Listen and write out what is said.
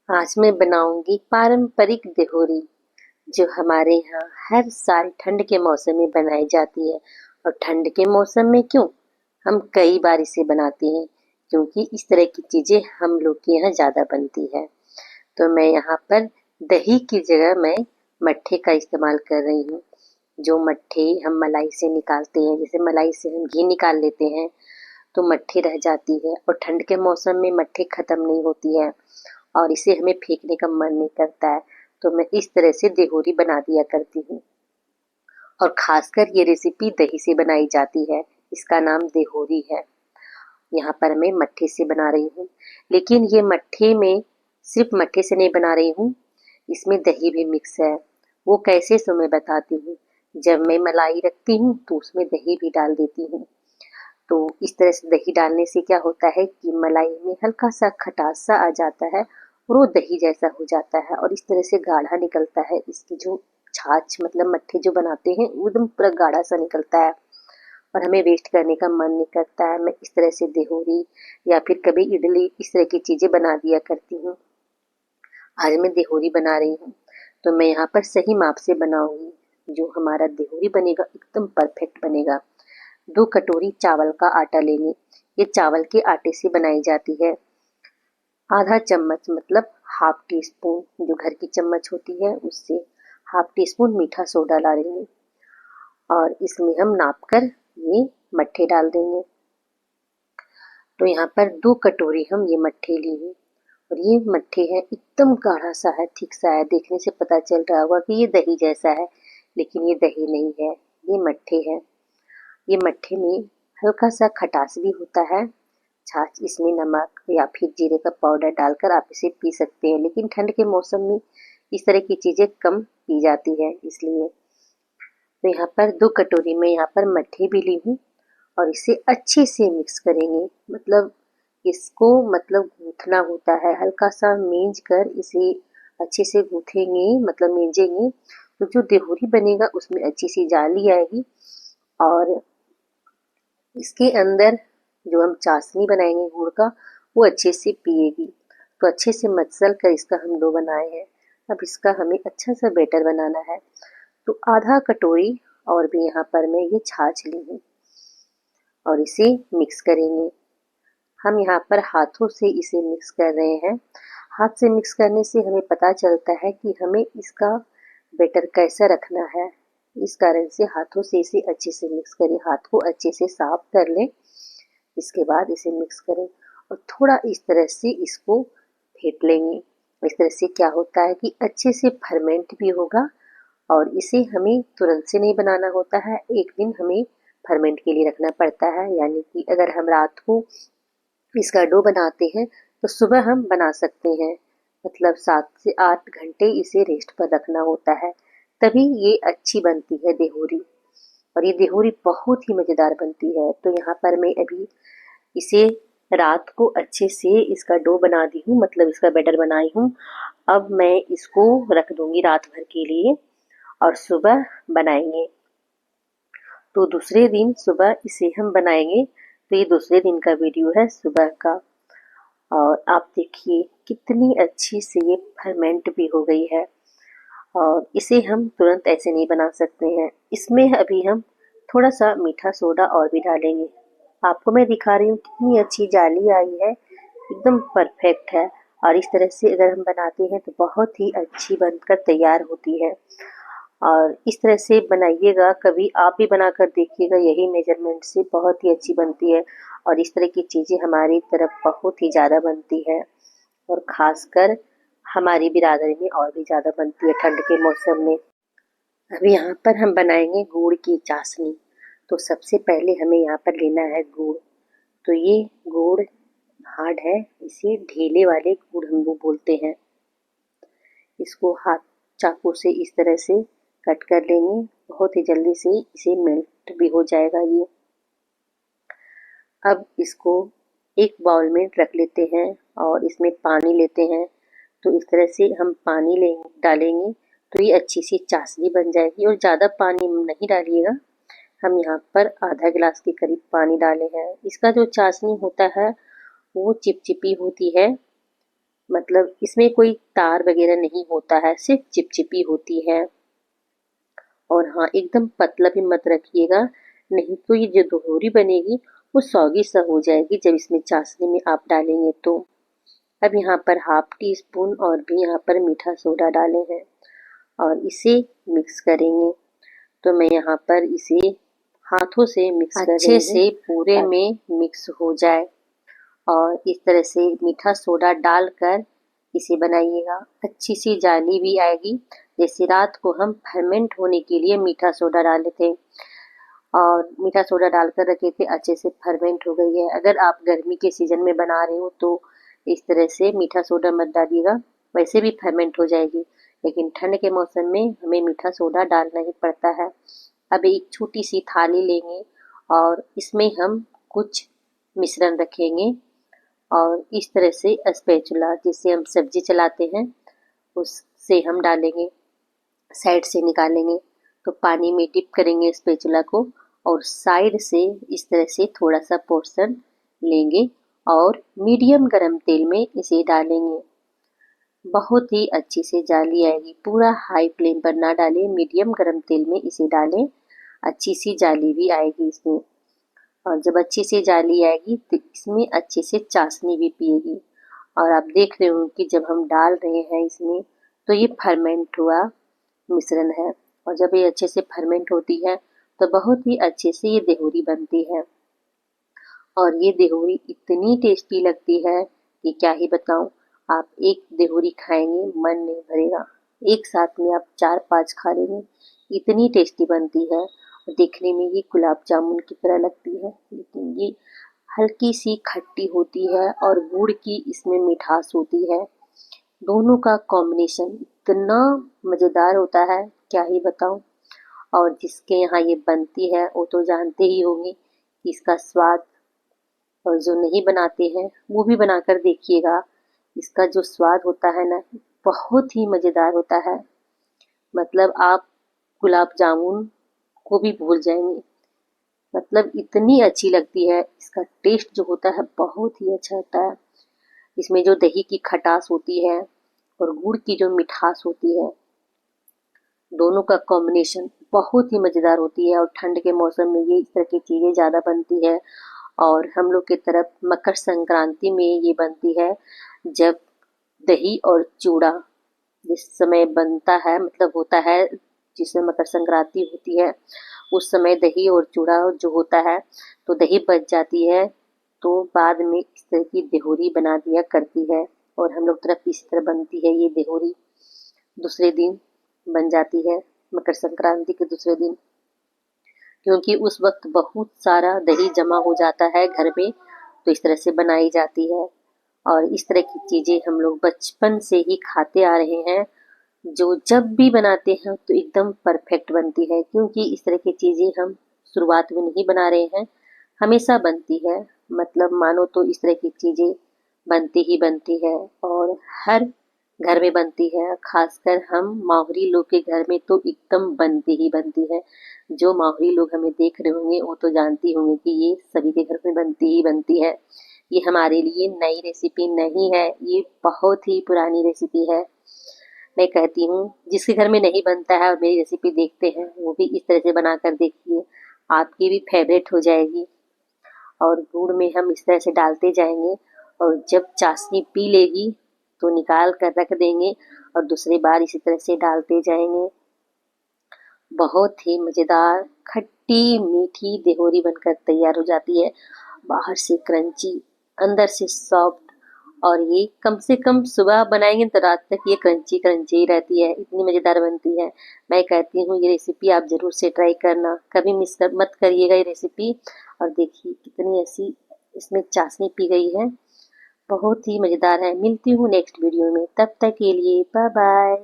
आज मैं बनाऊंगी पारंपरिक देहोरी जो हमारे यहाँ हर साल ठंड के मौसम में बनाई जाती है। और ठंड के मौसम में क्यों, हम कई बार इसे बनाते हैं क्योंकि इस तरह की चीजें हम लोग के यहाँ ज्यादा बनती है। तो मैं यहाँ पर दही की जगह मैं मट्ठे का इस्तेमाल कर रही हूँ। जो मट्ठे हम मलाई से निकालते हैं, जैसे मलाई से हम घी निकाल लेते हैं तो मट्ठे रह जाती है, और ठंड के मौसम में मट्ठे खत्म नहीं होती है और इसे हमें फेंकने का मन नहीं करता है। तो मैं इस तरह से देहोरी बना दिया करती हूँ। और खासकर ये रेसिपी दही से बनाई जाती है, इसका नाम देहोरी है। यहाँ पर मैं मट्ठे से बना रही हूँ, लेकिन ये मट्ठे में सिर्फ मट्ठे से नहीं बना रही हूँ, इसमें दही भी मिक्स है। वो कैसे सो मैं बताती हूँ। जब मैं मलाई रखती हूँ तो उसमें दही भी डाल देती हूँ। तो इस तरह से दही डालने से क्या होता है कि मलाई में हल्का सा खटास सा आ जाता है और वो दही जैसा हो जाता है और इस तरह से गाढ़ा निकलता है। इसकी जो छाछ मतलब मट्ठे जो बनाते हैं वो एकदम पूरा गाढ़ा सा निकलता है और हमें वेस्ट करने का मन नहीं करता है। मैं इस तरह से देहोरी या फिर कभी इडली इस तरह की चीजें बना दिया करती हूँ। आज मैं देहोरी बना रही हूँ तो मैं यहाँ पर सही माप से बनाऊंगी। जो हमारा देहोरी बनेगा एकदम परफेक्ट बनेगा। 2 कटोरी चावल का आटा लेंगे। ये चावल के आटे से बनाई जाती है। आधा चम्मच मतलब हाफ टी स्पून, जो घर की चम्मच होती है उससे हाफ टी स्पून मीठा सोडा डालेंगे और इसमें हम नाप कर ये मट्ठे डाल देंगे। तो यहाँ पर 2 कटोरी हम ये मट्ठे लिए हैं और ये मट्ठे है एकदम गाढ़ा सा है, थिक सा है। देखने से पता चल रहा होगा कि ये दही जैसा है, लेकिन ये दही नहीं है, ये मट्ठे है। ये मट्ठे में हल्का सा खटास भी होता है। छाछ इसमें नमक या फिर जीरे का पाउडर डालकर आप इसे पी सकते हैं, लेकिन ठंड के मौसम में इस तरह की चीज़ें कम पी जाती है इसलिए। तो यहाँ पर 2 कटोरी में यहाँ पर मट्ठे भी ली हूँ और इसे अच्छे से मिक्स करेंगे। मतलब इसको मतलब गूथना होता है, हल्का सा मींज कर इसे अच्छे से गूथेंगे, मतलब मींजेंगे तो जो देहोरी बनेगा उसमें अच्छी सी जाली आएगी और इसके अंदर जो हम चाशनी बनाएंगे गुड़ का वो अच्छे से पिएगी। तो अच्छे से मसल कर इसका हम डो बनाए हैं। अब इसका हमें अच्छा सा बैटर बनाना है। तो आधा कटोरी और भी यहाँ पर मैं ये छाछ ली हूँ और इसे मिक्स करेंगे। हम यहाँ पर हाथों से इसे मिक्स कर रहे हैं। हाथ से मिक्स करने से हमें पता चलता है कि हमें इसका बैटर कैसा रखना है। इस कारण से हाथों से इसे अच्छे से मिक्स करें। हाथ को अच्छे से साफ कर लें, इसके बाद इसे मिक्स करें और थोड़ा इस तरह से इसको फेंट लेंगे। इस तरह से क्या होता है कि अच्छे से फर्मेंट भी होगा और इसे हमें तुरंत से नहीं बनाना होता है, एक दिन हमें फर्मेंट के लिए रखना पड़ता है। यानी कि अगर हम रात को इसका डो बनाते हैं तो सुबह हम बना सकते हैं। मतलब 7 से 8 घंटे इसे रेस्ट पर रखना होता है, तभी ये अच्छी बनती है देहोरी। और ये देहोरी बहुत ही मज़ेदार बनती है। तो यहाँ पर मैं अभी इसे रात को अच्छे से इसका डो बना दी हूँ, मतलब इसका बैटर बनाई हूँ। अब मैं इसको रख दूंगी रात भर के लिए और सुबह बनाएंगे। तो दूसरे दिन सुबह इसे हम बनाएंगे। तो ये दूसरे दिन का वीडियो है सुबह का। और आप देखिए कितनी अच्छी से ये फर्मेंट भी हो गई है। और इसे हम तुरंत ऐसे नहीं बना सकते हैं, इसमें अभी हम थोड़ा सा मीठा सोडा और भी डालेंगे। आपको मैं दिखा रही हूँ कितनी अच्छी जाली आई है, एकदम परफेक्ट है। और इस तरह से अगर हम बनाते हैं तो बहुत ही अच्छी बनकर तैयार होती है। और इस तरह से बनाइएगा, कभी आप भी बनाकर देखिएगा, यही मेजरमेंट से बहुत ही अच्छी बनती है। और इस तरह की चीज़ें हमारी तरफ बहुत ही ज़्यादा बनती है और ख़ासकर हमारी बिरादरी में और भी ज़्यादा बनती है ठंड के मौसम में। अब यहाँ पर हम बनाएंगे गुड़ की चाशनी। तो सबसे पहले हमें यहाँ पर लेना है गुड़। तो ये गुड़ हार्ड है, इसे ढीले वाले गुड़ हम वो बोलते हैं। इसको हाथ चाकू से इस तरह से कट कर लेंगे, बहुत ही जल्दी से इसे मेल्ट भी हो जाएगा ये। अब इसको एक बाउल में रख लेते हैं और इसमें पानी लेते हैं। तो इस तरह से हम पानी डालेंगे तो ये अच्छी सी चाशनी बन जाएगी। और ज़्यादा पानी नहीं डालिएगा, हम यहाँ पर आधा गिलास के करीब पानी डाले हैं। इसका जो चाशनी होता है वो चिपचिपी होती है मतलब इसमें कोई तार वगैरह नहीं होता है, सिर्फ चिपचिपी होती है। और हाँ, एकदम पतला भी मत रखिएगा, नहीं तो ये जो दोहरी बनेगी वो सौगी सा हो जाएगी जब इसमें चाशनी में आप डालेंगे तो। अब यहाँ पर हाफ टी स्पून और भी यहाँ पर मीठा सोडा डाले हैं और इसे मिक्स करेंगे। तो मैं यहाँ पर इसे हाथों से मिक्स कर रही हूँ, अच्छे से पूरे में मिक्स हो जाए। और इस तरह से मीठा सोडा डालकर इसे बनाइएगा, अच्छी सी जाली भी आएगी। जैसे रात को हम फर्मेंट होने के लिए मीठा सोडा डाले थे और मीठा सोडा डालकर रखे थे, अच्छे से फर्मेंट हो गई है। अगर आप गर्मी के सीजन में बना रहे हो तो इस तरह से मीठा सोडा मत डालिएगा, वैसे भी फर्मेंट हो जाएगी। लेकिन ठंड के मौसम में हमें मीठा सोडा डालना ही पड़ता है। अब एक छोटी सी थाली लेंगे और इसमें हम कुछ मिश्रण रखेंगे और इस तरह से स्पैचुला जिससे हम सब्जी चलाते हैं उससे हम डालेंगे, साइड से निकालेंगे। तो पानी में डिप करेंगे स्पैचुला को और साइड से इस तरह से थोड़ा सा पोर्शन लेंगे और मीडियम गरम तेल में इसे डालेंगे। बहुत ही अच्छी से जाली आएगी, पूरा हाई फ्लेम पर ना डालें, मीडियम गरम तेल में इसे डालें, अच्छी सी जाली भी आएगी इसमें। और जब अच्छी सी जाली आएगी तो इसमें अच्छे से चाशनी भी पिएगी। और आप देख रहे हो कि जब हम डाल रहे हैं इसमें तो ये फर्मेंट हुआ मिश्रण है, और जब ये अच्छे से फर्मेंट होती है तो बहुत ही अच्छे से ये देहुरी बनती है। और ये देहुरी इतनी टेस्टी लगती है कि क्या ही बताऊं। आप एक देहुरी खाएंगे मन नहीं भरेगा, एक साथ में आप 4-5 खा लेंगे, इतनी टेस्टी बनती है। देखने में ये गुलाब जामुन की तरह लगती है, लेकिन ये हल्की सी खट्टी होती है और गुड़ की इसमें मिठास होती है। दोनों का कॉम्बिनेशन इतना मज़ेदार होता है, क्या ही बताऊं। और जिसके यहाँ ये बनती है वो तो जानते ही होंगे कि इसका स्वाद, और जो नहीं बनाते हैं वो भी बनाकर देखिएगा, इसका जो स्वाद होता है ना बहुत ही मज़ेदार होता है। मतलब आप गुलाब जामुन को भी भूल जाएंगे, मतलब इतनी अच्छी लगती है। इसका टेस्ट जो होता है बहुत ही अच्छा होता है। इसमें जो दही की खटास होती है और गुड़ की जो मिठास होती है, दोनों का कॉम्बिनेशन बहुत ही मज़ेदार होती है। और ठंड के मौसम में ये इस तरह की चीज़ें ज़्यादा बनती है। और हम लोग की तरफ मकर संक्रांति में ये बनती है, जब दही और चूड़ा जिस समय बनता है, मतलब होता है जिसमें मकर संक्रांति होती है उस समय दही और चूड़ा जो होता है, तो दही बच जाती है तो बाद में इस तरह की देहोरी बना दिया करती है। और हम लोग तरफ इसी तरह बनती है ये देहोरी, दूसरे दिन बन जाती है, मकर संक्रांति के दूसरे दिन, क्योंकि उस वक्त बहुत सारा दही जमा हो जाता है घर में, तो इस तरह से बनाई जाती है। और इस तरह की चीज़ें हम लोग बचपन से ही खाते आ रहे हैं, जो जब भी बनाते हैं तो एकदम परफेक्ट बनती है, क्योंकि इस तरह की चीज़ें हम शुरुआत में नहीं बना रहे हैं, हमेशा बनती है। मतलब मानो तो इस तरह की चीज़ें बनती ही बनती है और हर घर में बनती है, खासकर हम मावरी लोग के घर में तो एकदम बनती ही बनती है। जो मावरी लोग हमें देख रहे होंगे वो तो जानती होंगे कि ये सभी के घर में बनती ही बनती है। ये हमारे लिए नई रेसिपी नहीं है, ये बहुत ही पुरानी रेसिपी है। मैं कहती हूँ जिसके घर में नहीं बनता है और मेरी रेसिपी देखते हैं वो भी इस तरह से बनाकर देखिए, आपकी भी फेवरेट हो जाएगी। और गुड़ में हम इस तरह से डालते जाएंगे और जब चाशनी पी लेगी तो निकाल कर रख देंगे और दूसरी बार इसी तरह से डालते जाएंगे। बहुत ही मज़ेदार खट्टी मीठी देहोरी बनकर तैयार हो जाती है, बाहर से क्रंची अंदर से सॉफ्ट। और ये कम से कम सुबह बनाएंगे तो रात तक ये क्रंची क्रंची ही रहती है, इतनी मज़ेदार बनती है। मैं कहती हूँ ये रेसिपी आप ज़रूर से ट्राई करना, कभी मत करिएगा ये रेसिपी। और देखिए कितनी ऐसी इसमें चाशनी पी गई है, बहुत ही मज़ेदार है। मिलती हूँ नेक्स्ट वीडियो में, तब तक के लिए बाय बाय।